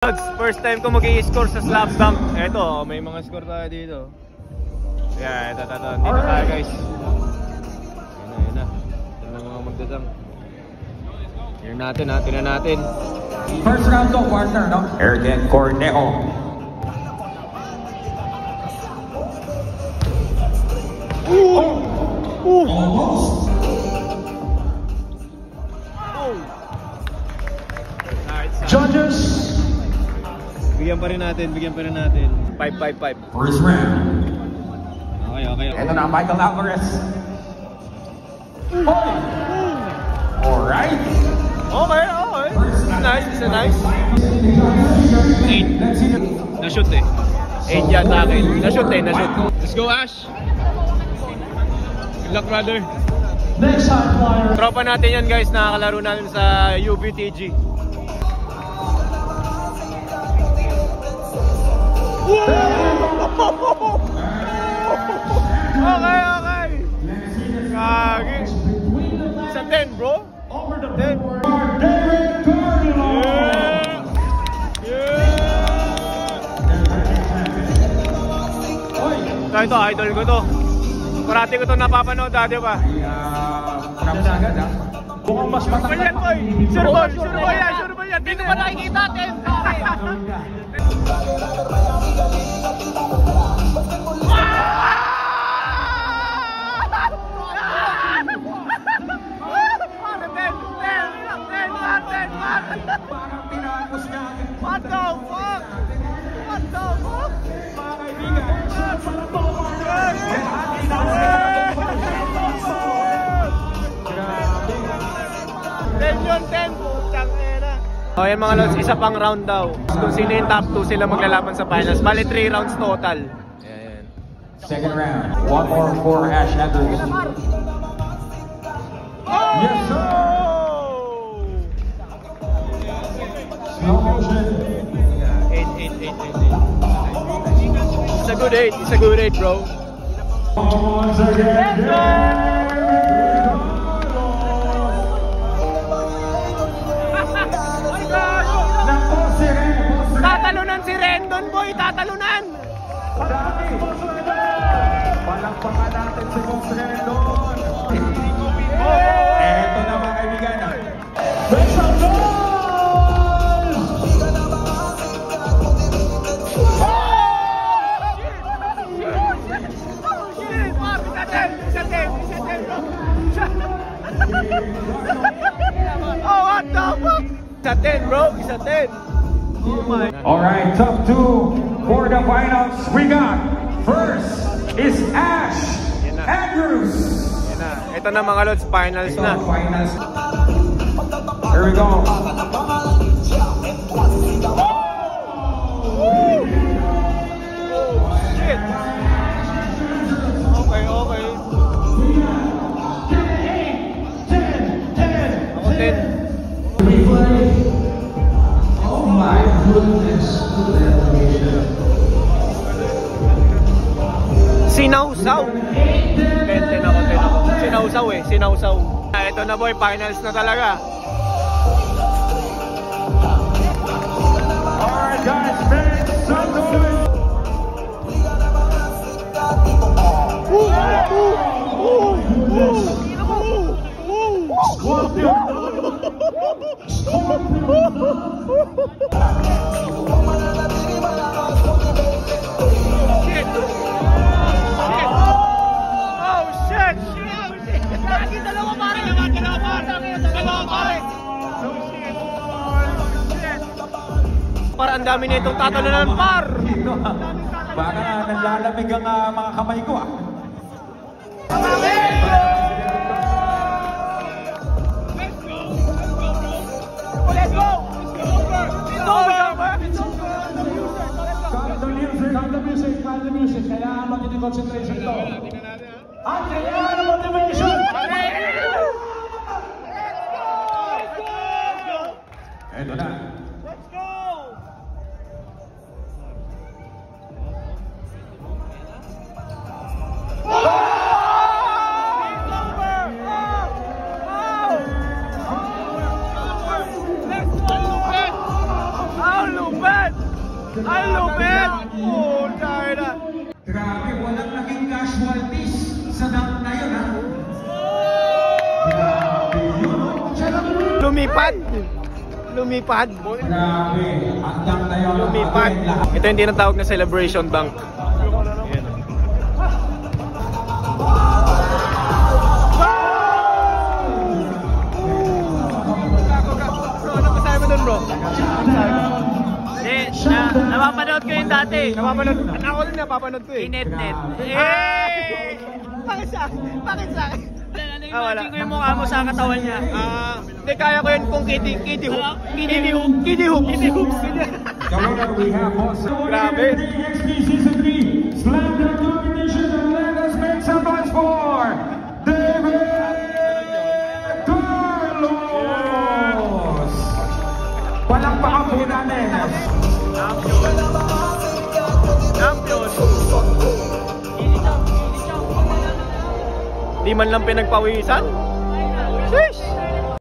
First time ko mag-i-score sa slap dunk. Eto, may mga score tayo dito. Yeah, ito. Dito tayo guys. Ayan na. Ito na mga magdadang. Tignan natin. First round to partner, no? Ergen Cornejo. Almost. Judges. Bigyan pa rin natin. 5. First round. Okay. Ito na Michael Alvarez. Alright. Okay. It's nice. 8. Na-shoot eh. 8 yata akin. Na-shoot. Let's go, Ash. Good luck, brother. Next high flyer. Tropa natin yan guys. Nakakalaro natin sa UBTG. Okay. Kagi. Sa 10, bro. 10. Ito, idol ko to. Parati ko to napapanood dati pa. Marami na agad, ha? Mukhang mas matagal pa. Sure ba yan? Hindi ko pa nakikita, 10. Parang pinakos niya. What the fuck? Mga kaibigan, Oh, yan mga lods, isa pang round daw. Kung sino yung top 2 sila maglalaban sa finals. Bali 3 rounds total. Ayan. Second round. One more for Ash Andrews. Yes, sir. Slow motion. 8. It's a good 8, bro. Once again. Tatalunan si Rendon, boy! Tatalunan! Palakpakan natin si Boss Rendon. Eto na mga kaibigan. Make some noise! Oh, what the fuck? Isa 10, bro! Isa 10! Oh my. Alright, top 2 for the finals. We got first is Ash Andrews. Ito na mga lods, finals na. Finals. Here we go. Shit. Okay. Ako 10. Oh my goodness. Sinausaw. 10 ako. Sinausaw. Ito na boy, finals na talaga. Alright guys, make some noise. Para ang dami nitong tatalunan, par! Baka nalalamig ang mga kamay ko, Let's go! Calm the music. Kailangan maging concentration ito. At kailangan ng motivation! Ito na. Let's go! How lupet! Ang lupit! Oh, dahil na. Grabe, walang naging casualties sa dunk na yun, ha? Grabe yun. Lumipad! Lumipad! Grabe, ang dunk na yun. Lumipad! Ito yung tinatawag na celebration dunk. Ayan. Ano masabi mo dun, bro? Napapanood ko yung dati. Napapanood? Ako rin napapanood ko eh. Inet-net. Hey! Bakit sa akin? Bakit sa akin? Imagine ko yung mukha mo sa katawan niya. Hindi, kaya ko yun kung kitty hoop. Kitty hoops. Corona, we have also Grabe. XP Season 3 Slam Dunk Competition, and let us make some noise for David Carlos! Palakpakan po natin. Champion. Di man lang pinagpawisan. Sheesh!